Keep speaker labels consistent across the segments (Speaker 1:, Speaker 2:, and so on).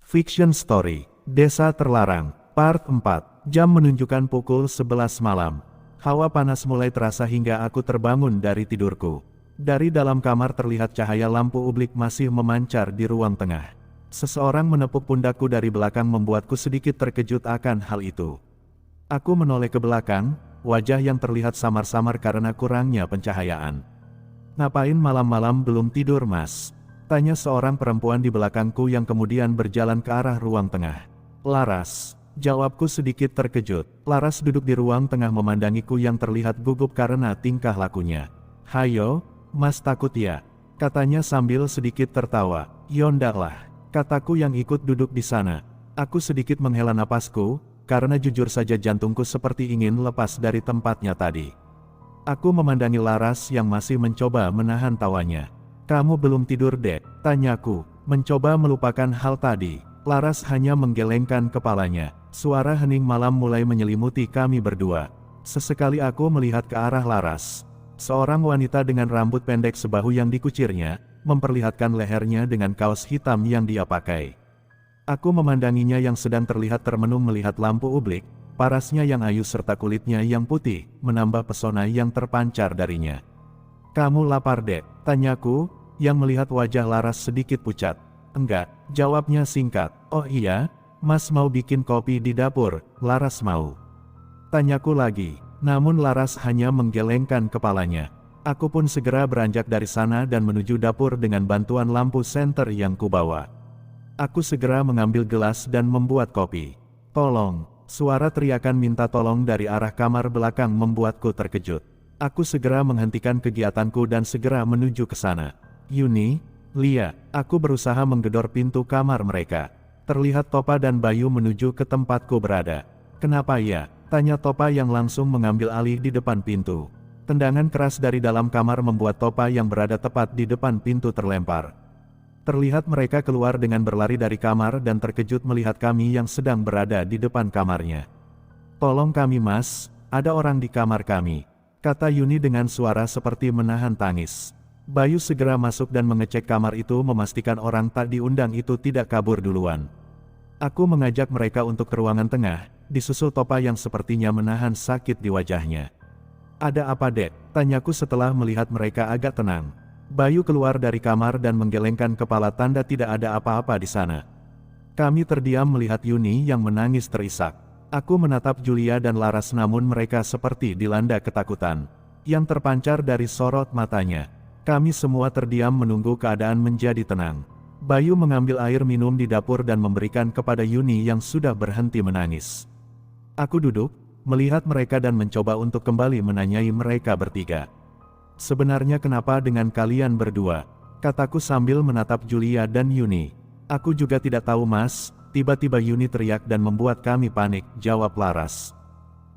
Speaker 1: Fiction Story, Desa Terlarang, Part 4. Jam menunjukkan pukul 11 malam. Hawa panas mulai terasa hingga aku terbangun dari tidurku. Dari dalam kamar terlihat cahaya lampu ublik masih memancar di ruang tengah. Seseorang menepuk pundakku dari belakang membuatku sedikit terkejut akan hal itu. Aku menoleh ke belakang, wajah yang terlihat samar-samar karena kurangnya pencahayaan. "Ngapain malam-malam belum tidur, Mas?" tanya seorang perempuan di belakangku yang kemudian berjalan ke arah ruang tengah. "Laras," jawabku sedikit terkejut. Laras duduk di ruang tengah memandangiku yang terlihat gugup karena tingkah lakunya. "Hayo, Mas takut ya?" katanya sambil sedikit tertawa. "Yondaklah," kataku yang ikut duduk di sana. Aku sedikit menghela napasku, karena jujur saja jantungku seperti ingin lepas dari tempatnya tadi. Aku memandangi Laras yang masih mencoba menahan tawanya. "Kamu belum tidur, Dek?" tanyaku, mencoba melupakan hal tadi. Laras hanya menggelengkan kepalanya. Suara hening malam mulai menyelimuti kami berdua. Sesekali aku melihat ke arah Laras. Seorang wanita dengan rambut pendek sebahu yang dikucirnya, memperlihatkan lehernya dengan kaos hitam yang dia pakai. Aku memandanginya yang sedang terlihat termenung melihat lampu ublik, parasnya yang ayu serta kulitnya yang putih, menambah pesona yang terpancar darinya. "Kamu lapar, Dek?" tanyaku, yang melihat wajah Laras sedikit pucat. "Enggak," jawabnya singkat. "Oh iya, Mas mau bikin kopi di dapur?" "Laras mau," tanyaku lagi. Namun Laras hanya menggelengkan kepalanya. Aku pun segera beranjak dari sana dan menuju dapur dengan bantuan lampu senter yang kubawa. Aku segera mengambil gelas dan membuat kopi. "Tolong!" Suara teriakan minta tolong dari arah kamar belakang membuatku terkejut. Aku segera menghentikan kegiatanku dan segera menuju ke sana. "Yuni, Lia," aku berusaha menggedor pintu kamar mereka. Terlihat Topa dan Bayu menuju ke tempatku berada. "Kenapa ya?" tanya Topa yang langsung mengambil alih di depan pintu. Tendangan keras dari dalam kamar membuat Topa yang berada tepat di depan pintu terlempar. Terlihat mereka keluar dengan berlari dari kamar dan terkejut melihat kami yang sedang berada di depan kamarnya. "Tolong kami, Mas, ada orang di kamar kami," kata Yuni dengan suara seperti menahan tangis. Bayu segera masuk dan mengecek kamar itu memastikan orang tak diundang itu tidak kabur duluan. Aku mengajak mereka untuk ke ruangan tengah, disusul Topa yang sepertinya menahan sakit di wajahnya. "Ada apa, Dek?" tanyaku setelah melihat mereka agak tenang. Bayu keluar dari kamar dan menggelengkan kepala tanda tidak ada apa-apa di sana. Kami terdiam melihat Yuni yang menangis terisak. Aku menatap Julia dan Laras namun mereka seperti dilanda ketakutan yang terpancar dari sorot matanya. Kami semua terdiam menunggu keadaan menjadi tenang. Bayu mengambil air minum di dapur dan memberikan kepada Yuni yang sudah berhenti menangis. Aku duduk, melihat mereka dan mencoba untuk kembali menanyai mereka bertiga. "Sebenarnya kenapa dengan kalian berdua?" kataku sambil menatap Julia dan Yuni. "Aku juga tidak tahu, Mas," tiba-tiba Yuni teriak dan membuat kami panik, jawab Laras.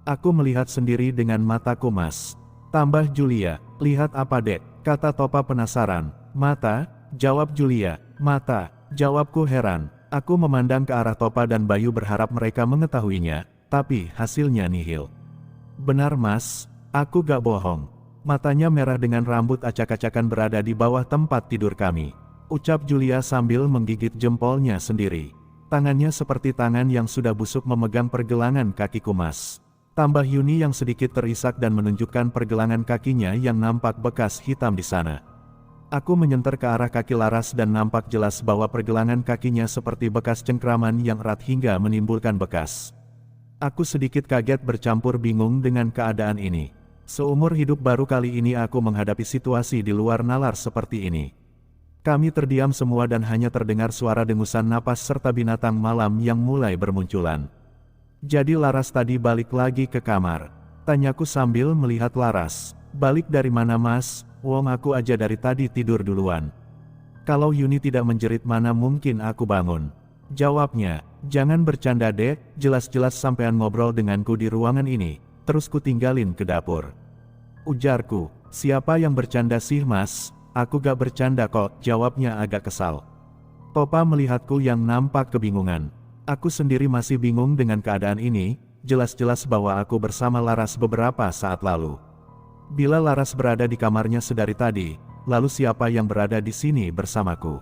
Speaker 1: "Aku melihat sendiri dengan mataku, Mas," tambah Julia. "Lihat apa, Dek?" kata Topa penasaran. "Mata," jawab Julia. "Mata," jawabku heran. Aku memandang ke arah Topa dan Bayu berharap mereka mengetahuinya, tapi hasilnya nihil. "Benar, Mas, aku gak bohong." Matanya merah dengan rambut acak-acakan berada di bawah tempat tidur kami, ucap Julia sambil menggigit jempolnya sendiri. Tangannya seperti tangan yang sudah busuk memegang pergelangan kakiku, Mas. Tambah Yuni yang sedikit terisak dan menunjukkan pergelangan kakinya yang nampak bekas hitam di sana. Aku menyenter ke arah kaki Laras dan nampak jelas bahwa pergelangan kakinya seperti bekas cengkraman yang erat hingga menimbulkan bekas. Aku sedikit kaget bercampur bingung dengan keadaan ini. Seumur hidup baru kali ini aku menghadapi situasi di luar nalar seperti ini. Kami terdiam semua dan hanya terdengar suara dengusan napas serta binatang malam yang mulai bermunculan. "Jadi Laras tadi balik lagi ke kamar?" tanyaku sambil melihat Laras. "Balik dari mana, Mas? Wong aku aja dari tadi tidur duluan." "Kalau Yuni tidak menjerit mana mungkin aku bangun," jawabnya. "Jangan bercanda, Dek, jelas-jelas sampean ngobrol denganku di ruangan ini, terus ku tinggalin ke dapur," ujarku. "Siapa yang bercanda sih, Mas? Aku gak bercanda kok," jawabnya agak kesal. Topa melihatku yang nampak kebingungan. Aku sendiri masih bingung dengan keadaan ini, jelas-jelas bahwa aku bersama Laras beberapa saat lalu. Bila Laras berada di kamarnya sedari tadi, lalu siapa yang berada di sini bersamaku?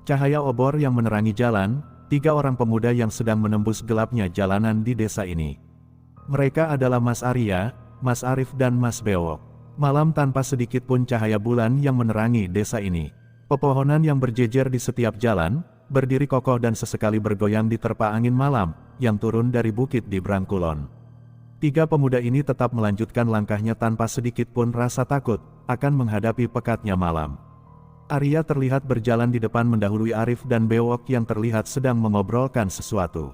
Speaker 1: Cahaya obor yang menerangi jalan, 3 orang pemuda yang sedang menembus gelapnya jalanan di desa ini. Mereka adalah Mas Arya, Mas Arif dan Mas Bewok. Malam tanpa sedikit pun cahaya bulan yang menerangi desa ini. Pepohonan yang berjejer di setiap jalan, berdiri kokoh dan sesekali bergoyang diterpa angin malam, yang turun dari bukit di Brangkulon. 3 pemuda ini tetap melanjutkan langkahnya tanpa sedikit pun rasa takut, akan menghadapi pekatnya malam. Arya terlihat berjalan di depan mendahului Arif dan Bewok yang terlihat sedang mengobrolkan sesuatu.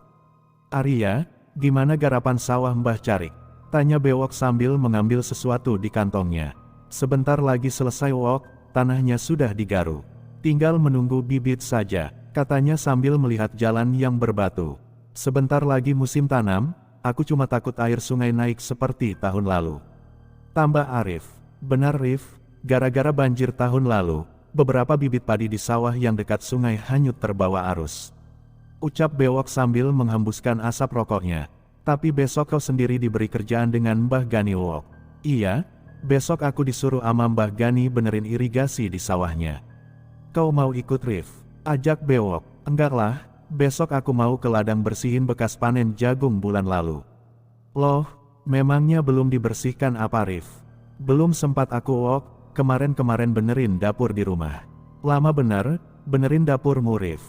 Speaker 1: "Arya, gimana garapan sawah Mbah Carik?" tanya Bewok sambil mengambil sesuatu di kantongnya. "Sebentar lagi selesai Wok, tanahnya sudah digaru. Tinggal menunggu bibit saja," katanya sambil melihat jalan yang berbatu. "Sebentar lagi musim tanam, aku cuma takut air sungai naik seperti tahun lalu," tambah Arif. "Benar Rif, gara-gara banjir tahun lalu, beberapa bibit padi di sawah yang dekat sungai hanyut terbawa arus," ucap Bewok sambil menghembuskan asap rokoknya. "Tapi besok kau sendiri diberi kerjaan dengan Mbah Gani Wok." "Iya, besok aku disuruh ama Mbah Gani benerin irigasi di sawahnya." "Kau mau ikut Rif?" ajak Bewok. "Enggaklah, besok aku mau ke ladang bersihin bekas panen jagung bulan lalu." "Loh, memangnya belum dibersihkan apa Rif?" "Belum sempat aku Wok, kemarin-kemarin benerin dapur di rumah." "Lama bener, benerin dapurmu Rif?"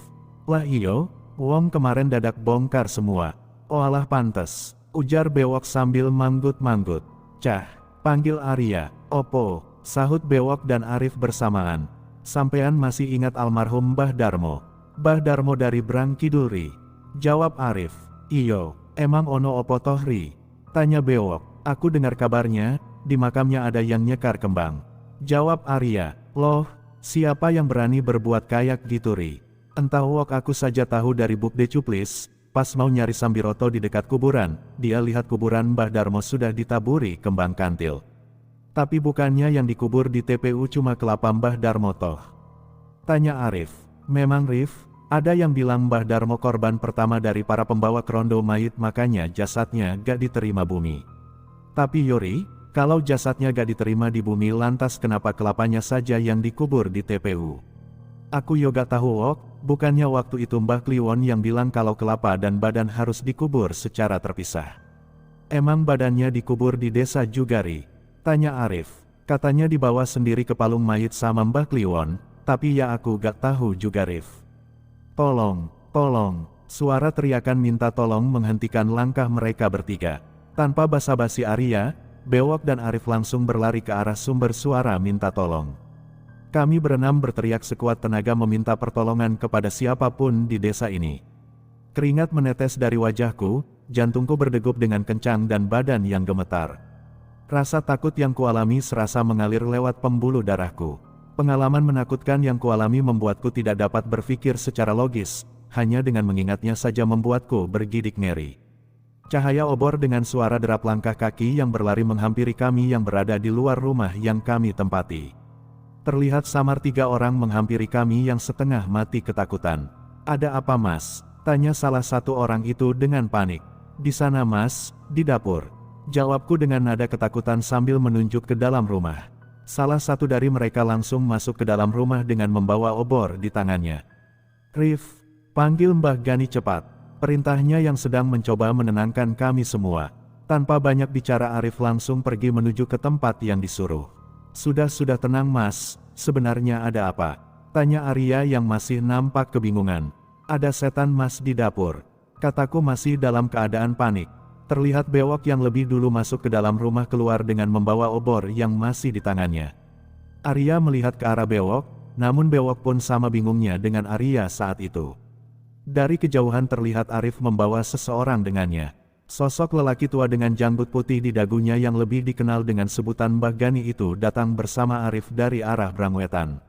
Speaker 1: "Lah iyo, wong kemarin dadak bongkar semua." "Oalah pantes," ujar Bewok sambil manggut-manggut. "Cah, panggil Arya." "Opo," sahut Bewok dan Arif bersamaan. "Sampean masih ingat almarhum Mbah Darmo?" "Mbah Darmo dari Brang Kidul ri," jawab Arif. "Iyo, emang ono opo toh ri?" tanya Bewok. "Aku dengar kabarnya, di makamnya ada yang nyekar kembang," jawab Arya. "Loh, siapa yang berani berbuat kayak gitu ri?" "Entah Wok, aku saja tahu dari Bukde Cuplis. Pas mau nyari Sambiroto di dekat kuburan, dia lihat kuburan Mbah Darmo sudah ditaburi kembang kantil. Tapi bukannya yang dikubur di TPU cuma kelapa Mbah Darmo toh?" tanya Arif. "Memang Rif, ada yang bilang Mbah Darmo korban pertama dari para pembawa kerondo mayit, makanya jasadnya gak diterima bumi. Tapi Yori, kalau jasadnya gak diterima di bumi, lantas kenapa kelapanya saja yang dikubur di TPU?" "Aku yoga tahu Wok, bukannya waktu itu Mbah Kliwon yang bilang kalau kelapa dan badan harus dikubur secara terpisah." "Emang badannya dikubur di desa juga ri?" tanya Arif. "Katanya dibawa sendiri ke palung mayit sama Mbah Kliwon, tapi ya aku gak tahu juga Rif." "Tolong, tolong," suara teriakan minta tolong menghentikan langkah mereka bertiga. Tanpa basa-basi Arya, Bewok dan Arif langsung berlari ke arah sumber suara minta tolong. Kami berenam berteriak sekuat tenaga meminta pertolongan kepada siapapun di desa ini. Keringat menetes dari wajahku, jantungku berdegup dengan kencang dan badan yang gemetar. Rasa takut yang kualami serasa mengalir lewat pembuluh darahku. Pengalaman menakutkan yang kualami membuatku tidak dapat berpikir secara logis, hanya dengan mengingatnya saja membuatku bergidik ngeri. Cahaya obor dengan suara derap langkah kaki yang berlari menghampiri kami yang berada di luar rumah yang kami tempati. Terlihat samar 3 orang menghampiri kami yang setengah mati ketakutan. "Ada apa Mas?" tanya salah satu orang itu dengan panik. "Di sana Mas, di dapur," jawabku dengan nada ketakutan sambil menunjuk ke dalam rumah. Salah satu dari mereka langsung masuk ke dalam rumah dengan membawa obor di tangannya. "Rif, panggil Mbah Gani cepat," perintahnya yang sedang mencoba menenangkan kami semua. Tanpa banyak bicara Arif langsung pergi menuju ke tempat yang disuruh. Sudah tenang Mas, sebenarnya ada apa?" tanya Arya yang masih nampak kebingungan. "Ada setan Mas di dapur," kataku masih dalam keadaan panik. Terlihat Bewok yang lebih dulu masuk ke dalam rumah keluar dengan membawa obor yang masih di tangannya. Arya melihat ke arah Bewok, namun Bewok pun sama bingungnya dengan Arya saat itu. Dari kejauhan terlihat Arif membawa seseorang dengannya. Sosok lelaki tua dengan janggut putih di dagunya yang lebih dikenal dengan sebutan Mbah Gani itu datang bersama Arif dari arah Brangwetan.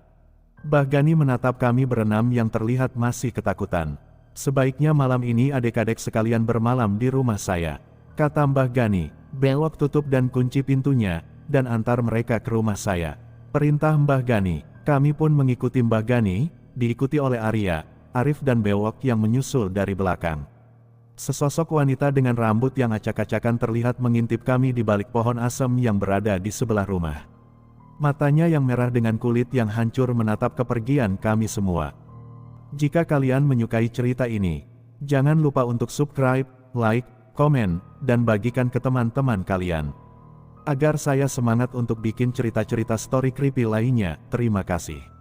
Speaker 1: Mbah Gani menatap kami berenam yang terlihat masih ketakutan. "Sebaiknya malam ini adik-adik sekalian bermalam di rumah saya," kata Mbah Gani. "Bewok tutup dan kunci pintunya, dan antar mereka ke rumah saya," perintah Mbah Gani. Kami pun mengikuti Mbah Gani, diikuti oleh Arya, Arif dan Bewok yang menyusul dari belakang. Sesosok wanita dengan rambut yang acak-acakan terlihat mengintip kami di balik pohon asem yang berada di sebelah rumah. Matanya yang merah dengan kulit yang hancur menatap kepergian kami semua. "Jika kalian menyukai cerita ini, Jangan lupa untuk subscribe, like, komen, dan bagikan ke teman-teman kalian. Agar saya semangat untuk bikin cerita-cerita story creepy lainnya. Terima kasih.